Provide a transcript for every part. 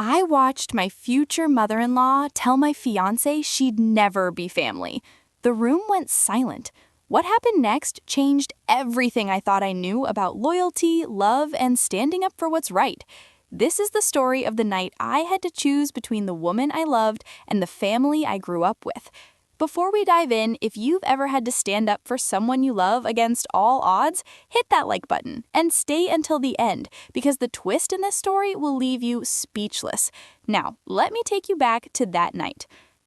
I watched my future mother-in-law tell my fiancé she'd never be family. The room went silent. What happened next changed everything I thought I knew about loyalty, love, and standing up for what's right. This is the story of the night I had to choose between the woman I loved and the family I grew up with. Before we dive in, if you've ever had to stand up for someone you love against all odds, hit that like button and stay until the end, because the twist in this story will leave you speechless. Now, let me take you back to that night.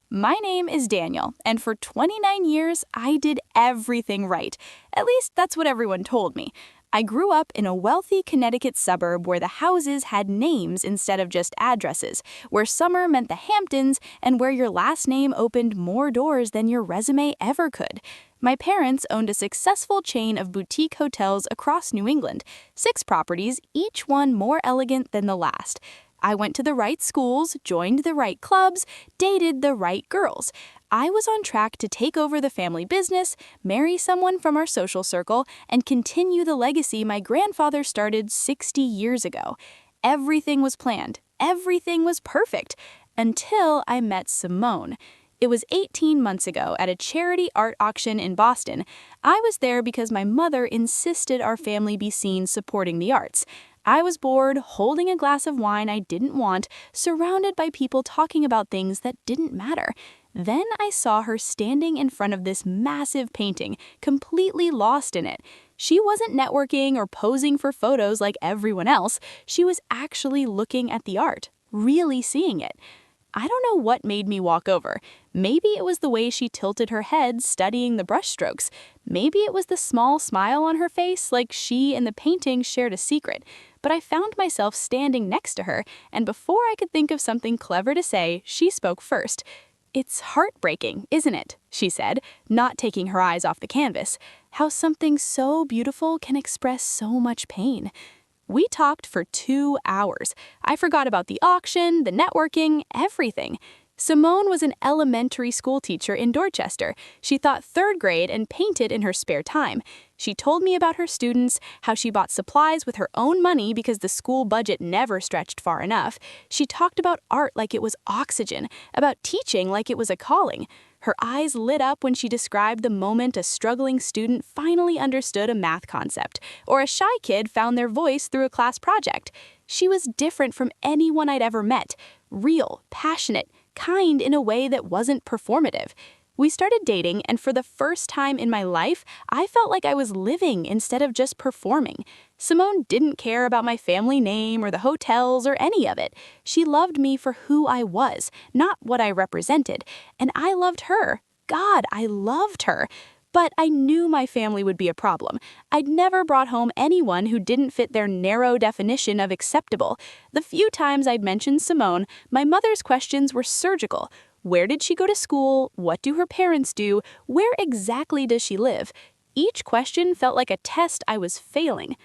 My name is Daniel, and for 29 years, I did everything right. At least that's what everyone told me. I grew up in a wealthy Connecticut suburb where the houses had names instead of just addresses, where summer meant the Hamptons, and where your last name opened more doors than your resume ever could. My parents owned a successful chain of boutique hotels across New England, 6 properties, each one more elegant than the last. I went to the right schools, joined the right clubs, dated the right girls. I was on track to take over the family business, marry someone from our social circle, and continue the legacy my grandfather started 60 years ago. Everything was planned. Everything was perfect. Until I met Simone. It was 18 months ago at a charity art auction in Boston. I was there because my mother insisted our family be seen supporting the arts. I was bored, holding a glass of wine I didn't want, surrounded by people talking about things that didn't matter. Then I saw her standing in front of this massive painting, completely lost in it. She wasn't networking or posing for photos like everyone else. She was actually looking at the art, really seeing it. I don't know what made me walk over. Maybe it was the way she tilted her head studying the brushstrokes. Maybe it was the small smile on her face, like she and the painting shared a secret. But I found myself standing next to her, and before I could think of something clever to say, she spoke first. "It's heartbreaking, isn't it?" she said, not taking her eyes off the canvas. "How something so beautiful can express so much pain." We talked for 2 hours. I forgot about the auction, the networking, everything. Simone was an elementary school teacher in Dorchester. She taught 3rd grade and painted in her spare time. She told me about her students, how she bought supplies with her own money because the school budget never stretched far enough. She talked about art like it was oxygen, about teaching like it was a calling. Her eyes lit up when she described the moment a struggling student finally understood a math concept, or a shy kid found their voice through a class project. She was different from anyone I'd ever met, real, passionate, kind in a way that wasn't performative. We started dating, and for the first time in my life, I felt like I was living instead of just performing. Simone didn't care about my family name or the hotels or any of it. She loved me for who I was, not what I represented. And I loved her. God, I loved her. But I knew my family would be a problem. I'd never brought home anyone who didn't fit their narrow definition of acceptable. The few times I'd mentioned Simone, my mother's questions were surgical. Where did she go to school? What do her parents do? Where exactly does she live? Each question felt like a test I was failing.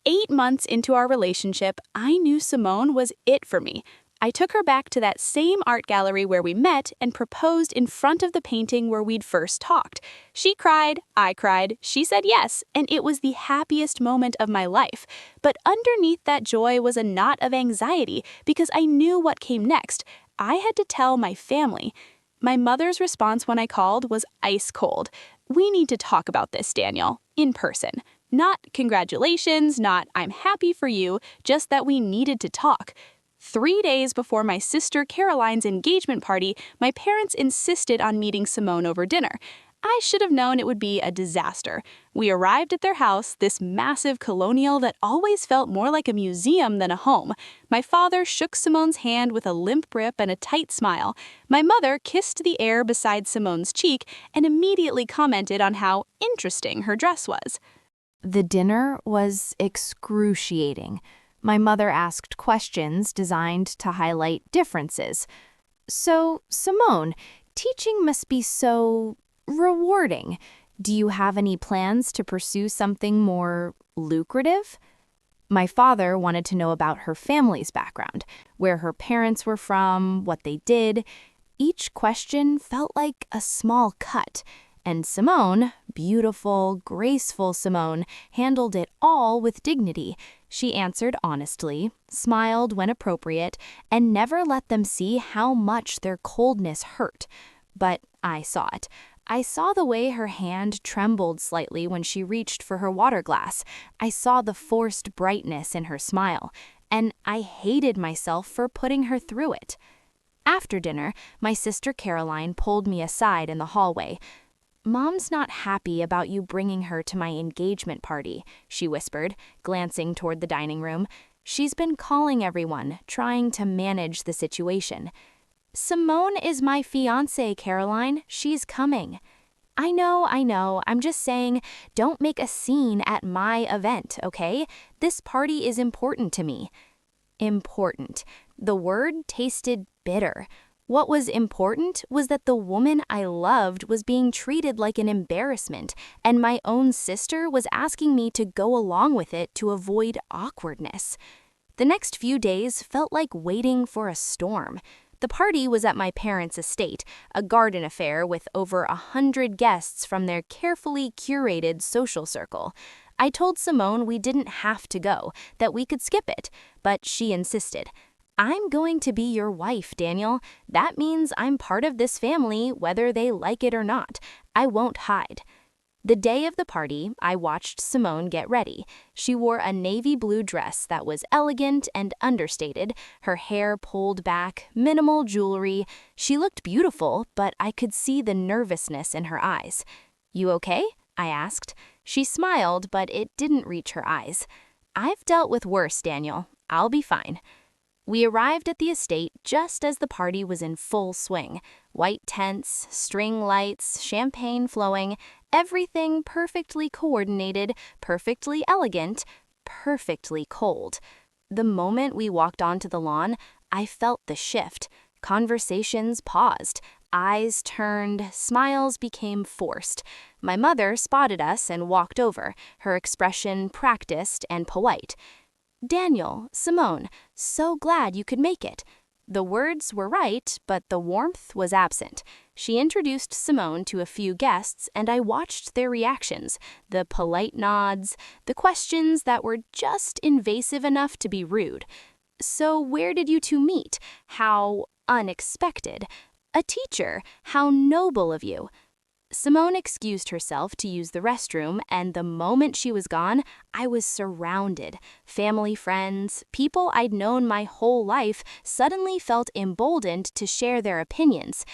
8 months into our relationship, I knew Simone was it for me. I took her back to that same art gallery where we met and proposed in front of the painting where we'd first talked. She cried, I cried, she said yes, and it was the happiest moment of my life. But underneath that joy was a knot of anxiety because I knew what came next. I had to tell my family. My mother's response when I called was ice cold. "We need to talk about this, Daniel, in person. Not congratulations, not I'm happy for you, just that we needed to talk." 3 days before my sister Caroline's engagement party, my parents insisted on meeting Simone over dinner. I should have known it would be a disaster. We arrived at their house, this massive colonial that always felt more like a museum than a home. My father shook Simone's hand with a limp grip and a tight smile. My mother kissed the air beside Simone's cheek and immediately commented on how interesting her dress was. The dinner was excruciating. My mother asked questions designed to highlight differences. "So, Simone, teaching must be so rewarding. Do you have any plans to pursue something more lucrative?" My father wanted to know about her family's background, where her parents were from, what they did. Each question felt like a small cut, And Simone, beautiful, graceful Simone, handled it all with dignity. She answered honestly, smiled when appropriate, and never let them see how much their coldness hurt. But I saw it. I saw the way her hand trembled slightly when she reached for her water glass. I saw the forced brightness in her smile, and I hated myself for putting her through it. After dinner, my sister Caroline pulled me aside in the hallway. "Mom's not happy about you bringing her to my engagement party," she whispered, glancing toward the dining room. "She's been calling everyone, trying to manage the situation." "Simone is my fiancé, Caroline. She's coming." I know. I'm just saying, don't make a scene at my event, okay? This party is important to me." Important. The word tasted bitter. What was important was that the woman I loved was being treated like an embarrassment, and my own sister was asking me to go along with it to avoid awkwardness. The next few days felt like waiting for a storm. The party was at my parents' estate, a garden affair with over 100 guests from their carefully curated social circle. I told Simone we didn't have to go, that we could skip it, but she insisted. "I'm going to be your wife, Daniel. That means I'm part of this family, whether they like it or not. I won't hide." The day of the party, I watched Simone get ready. She wore a navy blue dress that was elegant and understated, her hair pulled back, minimal jewelry. She looked beautiful, but I could see the nervousness in her eyes. "You okay?" I asked. She smiled, but it didn't reach her eyes. "I've dealt with worse, Daniel. I'll be fine." We arrived at the estate just as the party was in full swing. White tents, string lights, champagne flowing, everything perfectly coordinated, perfectly elegant, perfectly cold. The moment we walked onto the lawn, I felt the shift. Conversations paused, eyes turned, smiles became forced. My mother spotted us and walked over, her expression practiced and polite. "Daniel, Simone, so glad you could make it." The words were right, but the warmth was absent. She introduced Simone to a few guests, and I watched their reactions, the polite nods, the questions that were just invasive enough to be rude. "So where did you two meet? How unexpected. A teacher, how noble of you." Simone excused herself to use the restroom, and the moment she was gone, I was surrounded. Family, friends, people I'd known my whole life suddenly felt emboldened to share their opinions.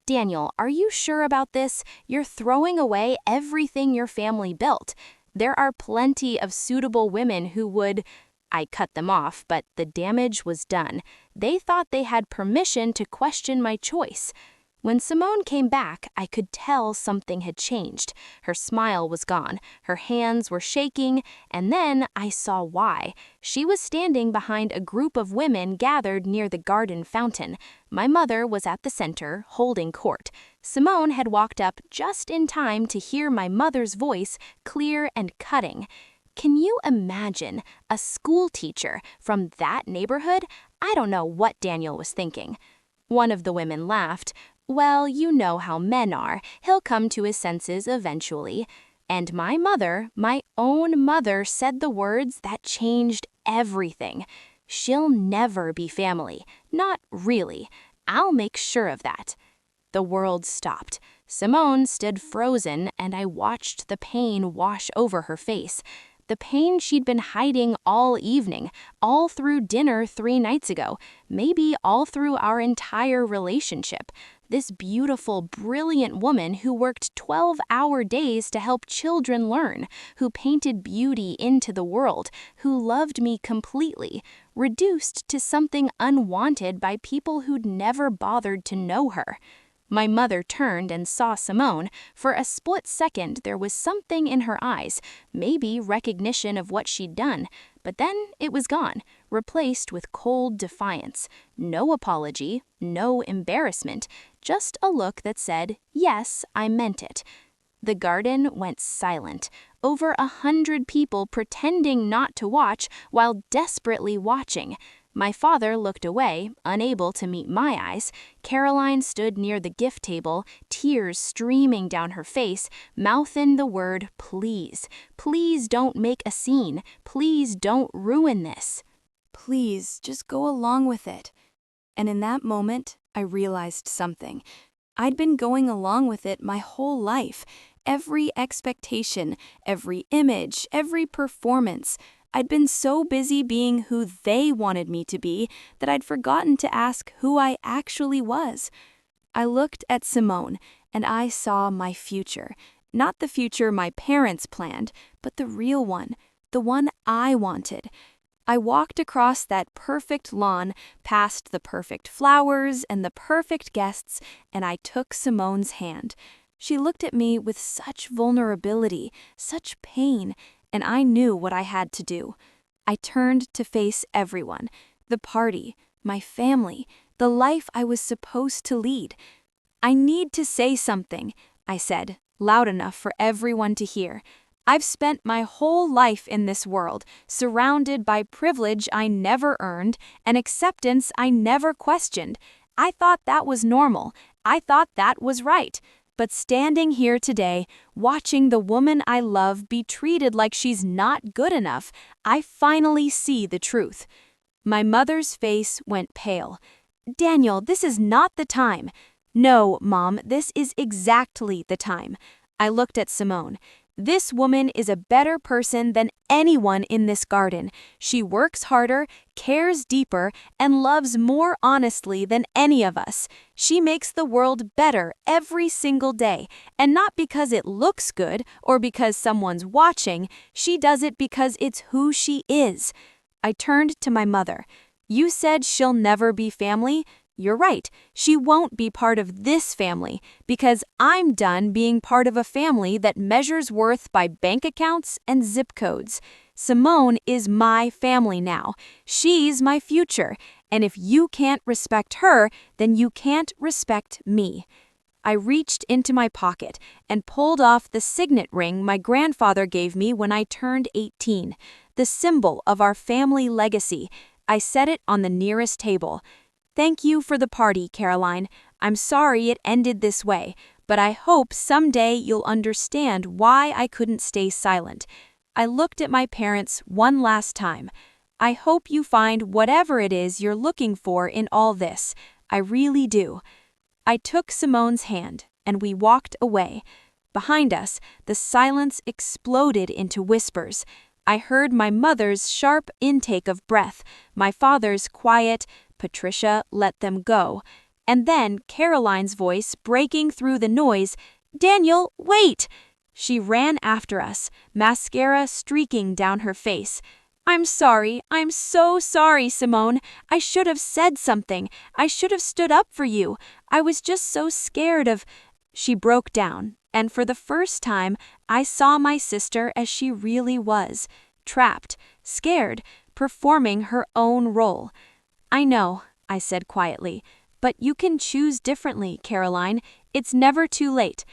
"Daniel, are you sure about this? You're throwing away everything your family built. There are plenty of suitable women who would—" I cut them off, but the damage was done. They thought they had permission to question my choice. When Simone came back, I could tell something had changed. Her smile was gone, her hands were shaking, and then I saw why. She was standing behind a group of women gathered near the garden fountain. My mother was at the center, holding court. Simone had walked up just in time to hear my mother's voice, clear and cutting. Can you imagine a school teacher from that neighborhood? I don't know what Daniel was thinking. One of the women laughed. "Well, you know how men are. He'll come to his senses eventually." And my mother, my own mother, said the words that changed everything. "She'll never be family. Not really. I'll make sure of that." The world stopped. Simone stood frozen, and I watched the pain wash over her face. The pain she'd been hiding all evening, all through dinner 3 nights ago, maybe all through our entire relationship. This beautiful, brilliant woman who worked 12-hour days to help children learn, who painted beauty into the world, who loved me completely, reduced to something unwanted by people who'd never bothered to know her. My mother turned and saw Simone. For a split second, there was something in her eyes, maybe recognition of what she'd done. But then it was gone, replaced with cold defiance. No apology, no embarrassment, just a look that said, "Yes, I meant it." The garden went silent. Over 100 people pretending not to watch while desperately watching. My father looked away, unable to meet my eyes. Caroline stood near the gift table, tears streaming down her face, mouthing the word, "Please. Please don't make a scene. Please don't ruin this." Please, just go along with it. And in that moment, I realized something. I'd been going along with it my whole life. Every expectation, every image, every performance. I'd been so busy being who they wanted me to be that I'd forgotten to ask who I actually was. I looked at Simone, and I saw my future. Not the future my parents planned, but the real one, the one I wanted. I walked across that perfect lawn, past the perfect flowers and the perfect guests, and I took Simone's hand. She looked at me with such vulnerability, such pain, and I knew what I had to do. I turned to face everyone, the party, my family, the life I was supposed to lead. "I need to say something," I said, loud enough for everyone to hear. "I've spent my whole life in this world, surrounded by privilege I never earned and acceptance I never questioned. I thought that was normal. I thought that was right. But standing here today, watching the woman I love be treated like she's not good enough, I finally see the truth." My mother's face went pale. "Daniel, this is not the time." "No, Mom, this is exactly the time." I looked at Simone. "This woman is a better person than anyone in this garden. She works harder, cares deeper, and loves more honestly than any of us. She makes the world better every single day, and not because it looks good or because someone's watching. She does it because it's who she is." I turned to my mother. "You said she'll never be family? You're right, she won't be part of this family, because I'm done being part of a family that measures worth by bank accounts and zip codes. Simone is my family now. She's my future, and if you can't respect her, then you can't respect me." I reached into my pocket and pulled off the signet ring my grandfather gave me when I turned 18, the symbol of our family legacy. I set it on the nearest table. "Thank you for the party, Caroline. I'm sorry it ended this way, but I hope someday you'll understand why I couldn't stay silent." I looked at my parents one last time. "I hope you find whatever it is you're looking for in all this. I really do." I took Simone's hand, and we walked away. Behind us, the silence exploded into whispers. I heard my mother's sharp intake of breath, my father's quiet, "Patricia, let them go," and then Caroline's voice breaking through the noise, "Daniel, wait!" She ran after us, mascara streaking down her face. "I'm sorry, I'm so sorry, Simone. I should have said something. I should have stood up for you. I was just so scared of—" She broke down, and for the first time, I saw my sister as she really was, trapped, scared, performing her own role. "I know," I said quietly, "but you can choose differently, Caroline. It's never too late."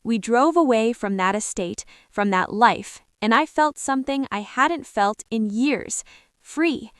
We drove away from that estate, from that life, and I felt something I hadn't felt in years, free.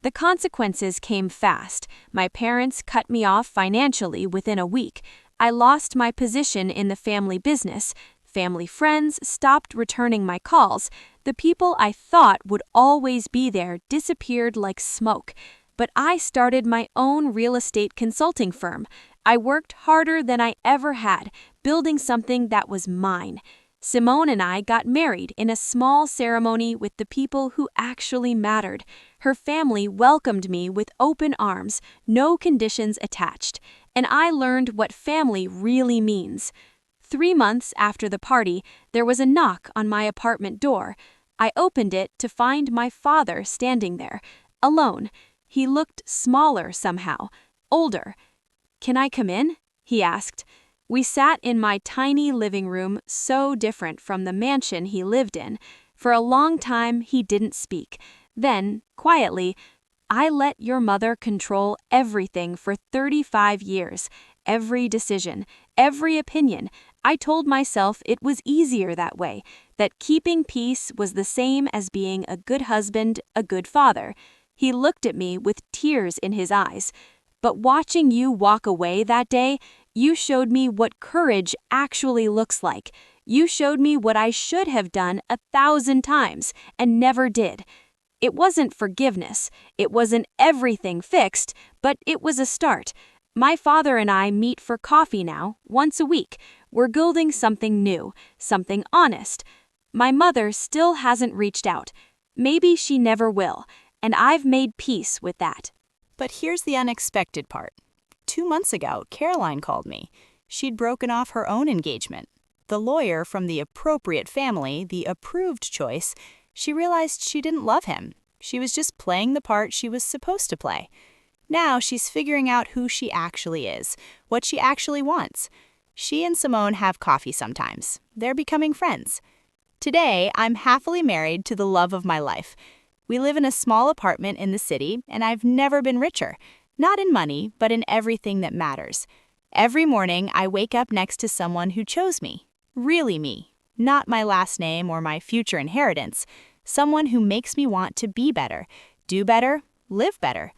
The consequences came fast. My parents cut me off financially within a week. I lost my position in the family business. Family friends stopped returning my calls. The people I thought would always be there disappeared like smoke. But I started my own real estate consulting firm. I worked harder than I ever had, building something that was mine. Simone and I got married in a small ceremony with the people who actually mattered. Her family welcomed me with open arms, no conditions attached, and I learned what family really means. 3 months after the party, there was a knock on my apartment door. I opened it to find my father standing there, alone. He looked smaller somehow, older. "Can I come in?" he asked. We sat in my tiny living room, so different from the mansion he lived in. For a long time, he didn't speak. Then, quietly, "I let your mother control everything for 35 years. Every decision, every opinion. I told myself it was easier that way, that keeping peace was the same as being a good husband, a good father." He looked at me with tears in his eyes. But watching you walk away that day, you showed me what courage actually looks like. You showed me what I should have done 1,000 times and never did. It wasn't forgiveness. It wasn't everything fixed, but it was a start. My father and I meet for coffee now, once a week. We're building something new, something honest. My mother still hasn't reached out. Maybe she never will, and I've made peace with that. But here's the unexpected part. 2 months ago, Caroline called me. She'd broken off her own engagement. The lawyer from the appropriate family, the approved choice, she realized she didn't love him. She was just playing the part she was supposed to play. Now she's figuring out who she actually is, what she actually wants. She and Simone have coffee sometimes. They're becoming friends. Today, I'm happily married to the love of my life. We live in a small apartment in the city, and I've never been richer. Not in money, but in everything that matters. Every morning, I wake up next to someone who chose me. Really me. Not my last name or my future inheritance. Someone who makes me want to be better, do better, live better.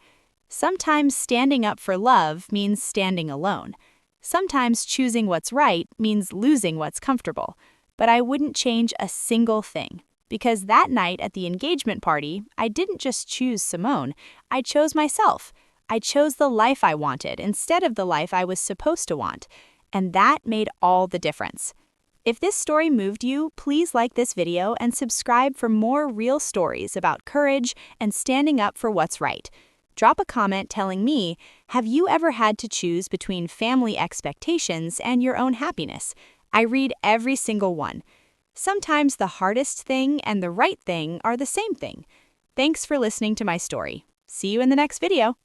Sometimes standing up for love means standing alone. Sometimes choosing what's right means losing what's comfortable. But I wouldn't change a single thing. Because that night at the engagement party, I didn't just choose Simone, I chose myself. I chose the life I wanted instead of the life I was supposed to want. And that made all the difference. If this story moved you, please like this video and subscribe for more real stories about courage and standing up for what's right. Drop a comment telling me, have you ever had to choose between family expectations and your own happiness? I read every single one. Sometimes the hardest thing and the right thing are the same thing. Thanks for listening to my story. See you in the next video.